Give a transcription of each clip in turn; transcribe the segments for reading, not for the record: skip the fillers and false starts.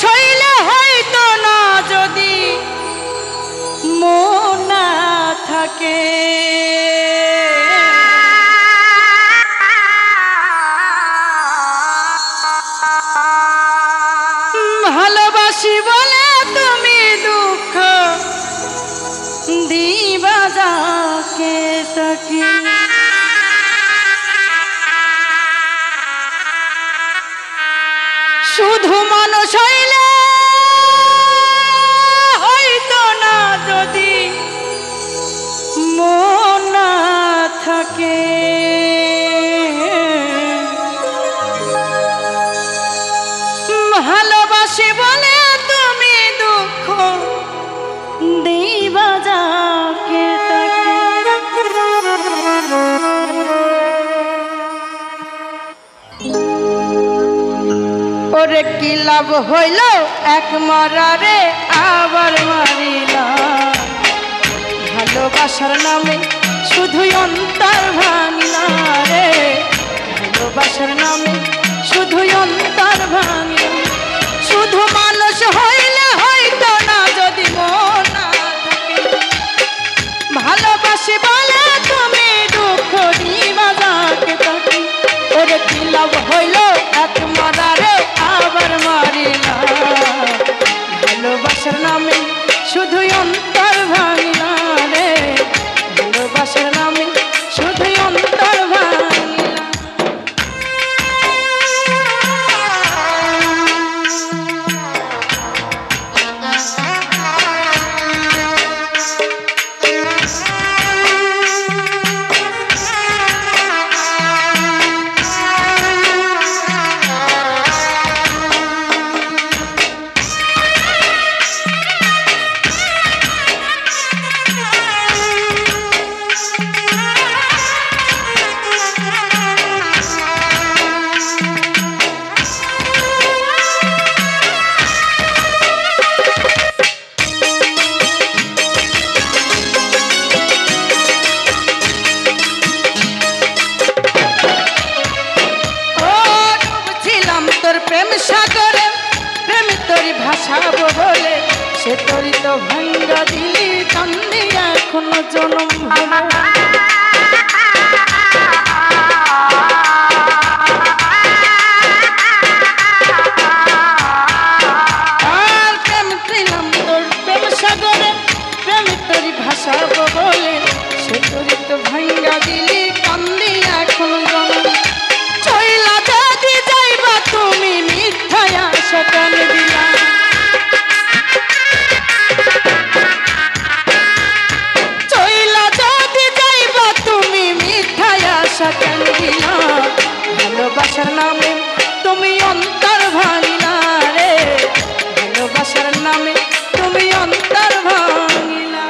হইলে হয়তো না যদি মন না থাকে ভালোবাসি বলে তুমি দুঃখ দিবা যাকে তাকে শুধু মানুষ হইলে হয়তো না যদি মন না থাকে ভালোবাসি বলে তুমি দুঃখ দিবা যাকে তাকে ওরে কি লাভ হইল এক মরারে আবার মারিলা ভালোবাসার নামে শুধুই অন্তর ভাঙিলা রে ভালোবাসার নামে শুধুই অন্তর ভাঙিলা শুধু মানুষ হইলে হয়তো না যদি মন না থাকে ভালোবাসি বলে তুমি দুঃখ দিবা যাকে তাকে ওরে কি লাভ হইল এক মরারে আবার মারিলা ভালোবাসার নামে শুধুই অন্তর ভাঙিলা রে ভালোবাসার নামে শুধুই অন্তর ভাঙিলা প্রেম সাগরে প্রেম তোরি ভাসাবো বলে সে তোরি তো ভাঙ্গা দিলি কান্দি এখনো জনম আর প্রেম ছিলাম তোর প্রেম সাগরে প্রেম তোরি ভাসাবো বলে সে তোরি তো ভাঙ্গা দিলি কান্দি এখনো জনম চইলা যদি যাইবা তুমি মিথ্যায় আশা কেন দিলা চইলা যদি যাইবা তুমি মিথ্যায় আশা কেন দিলা ভালোবাসার নামে তুমি অন্তর ভাঙিলা রে ভালোবাসার নামে তুমি অন্তর ভাঙিলা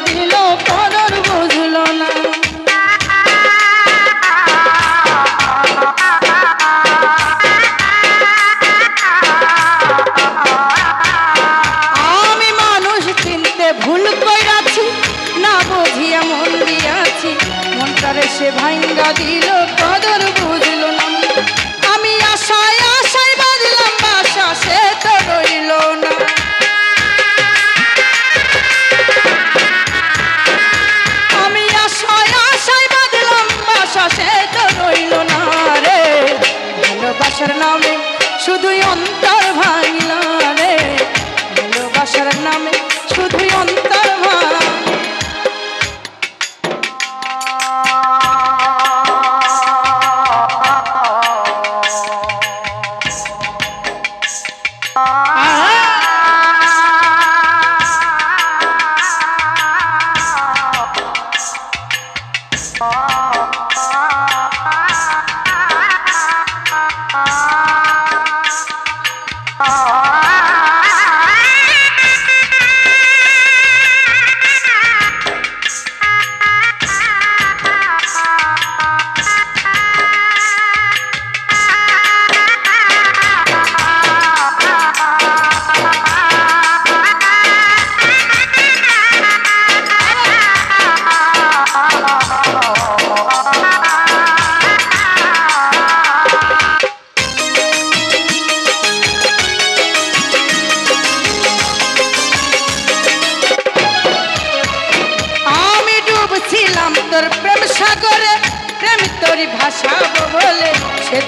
দিল কদর বুঝল না আমি মানুষ চিনতে ভুল কইরাছি না বুঝিয়া মন দিয়াছি মনটারে সে ভাঙ্গা দিল কদর বুঝল না আমি আশায় আশায় বাজলাম বাসা সে তো রইল না সে তো রইল না রে ভালোবাসার নামে শুধুই অন্তর ভাঙিলা রে ভালোবাসার নামে শুধুই অন্তর ভাঙ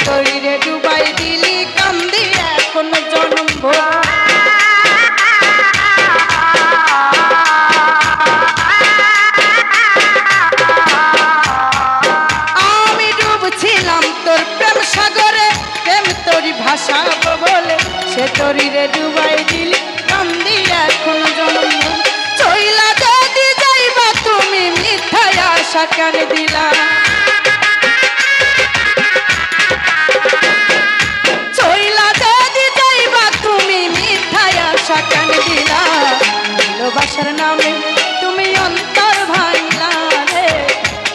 তোরি রে ডুবাই দিলি কান্দি এখন জনম ভর আমি ডুবছিলাম তোর প্রেম সাগরে প্রেম তোরি ভাষা বলে সে তোরি রে ডুবাই দিলি কান্দি এখন জনম ভর চইলা যদি যাইবা তুমি মিথ্যায় আশা কেন দিলা কেন দিলা ভালোবাসার নামে তুমি অন্তর ভাঙলা রে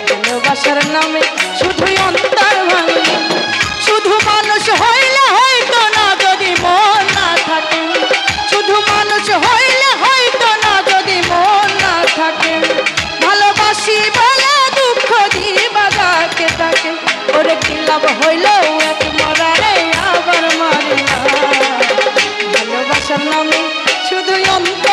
ভালোবাসার নামে শুধু অন্তর ভাঙলা শুধু মানুষ হইলে হয়তো না যদি মন না থাকে শুধু মানুষ হইলে হয়তো না যদি মন না থাকে ভালোবাসি বলে দুঃখ দিবা যাকে তাকে ওরে কি লাভ হইল এক মরারে আবার মারে না ভালোবাসার নামে শুধু অন্তর